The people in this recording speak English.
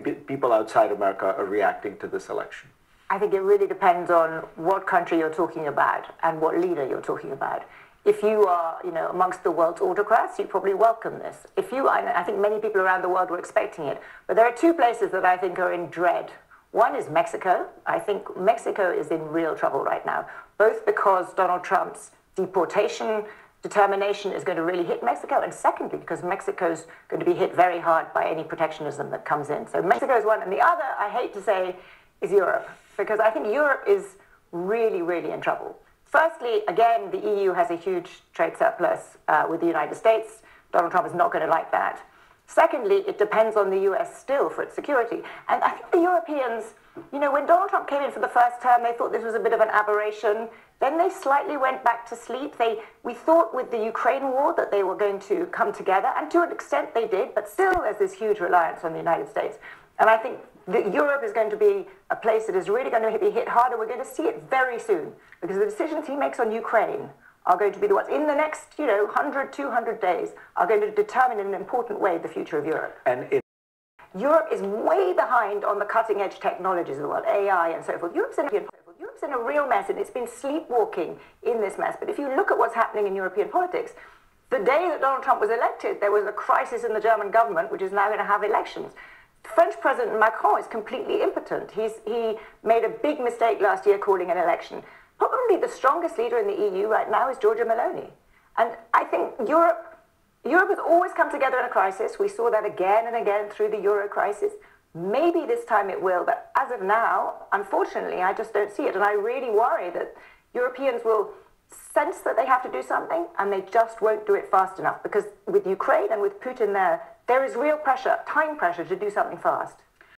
people outside America are reacting to this election? I think it really depends on what country you're talking about and what leader you're talking about. If you are, amongst the world's autocrats, you probably welcome this. I think many people around the world were expecting it. But there are two places that I think are in dread. One is Mexico. I think Mexico is in real trouble right now, both because Donald Trump's deportation determination is going to really hit Mexico, and secondly, because Mexico's going to be hit very hard by any protectionism that comes in. So Mexico is one, and the other, I hate to say, is Europe, because I think Europe is really, really in trouble. Firstly, again, the EU has a huge trade surplus with the United States. Donald Trump is not going to like that. Secondly, it depends on the US still for its security. And I think the Europeans, when Donald Trump came in for the first term, they thought this was a bit of an aberration. Then they slightly went back to sleep. We thought with the Ukraine war that they were going to come together, and to an extent they did, but still there's this huge reliance on the United States. And I think that Europe is going to be a place that is really going to be hit hard, and we're going to see it very soon, because the decisions he makes on Ukraine are going to be the ones in the next, 100, 200 days are going to determine in an important way the future of Europe. Europe is way behind on the cutting-edge technologies of the world, AI and so forth. Europe's in a real mess, and it's been sleepwalking in this mess. But if you look at what's happening in European politics, the day that Donald Trump was elected, there was a crisis in the German government, which is now going to have elections. French President Macron is completely impotent. He made a big mistake last year calling an election. Probably the strongest leader in the EU right now is Giorgia Meloni. And I think Europe has always come together in a crisis. We saw that again and again through the Euro crisis. Maybe this time it will, but as of now, unfortunately, I just don't see it. And I really worry that Europeans will sense that they have to do something, and they just won't do it fast enough. Because with Ukraine and with Putin there is real pressure, time pressure to do something fast.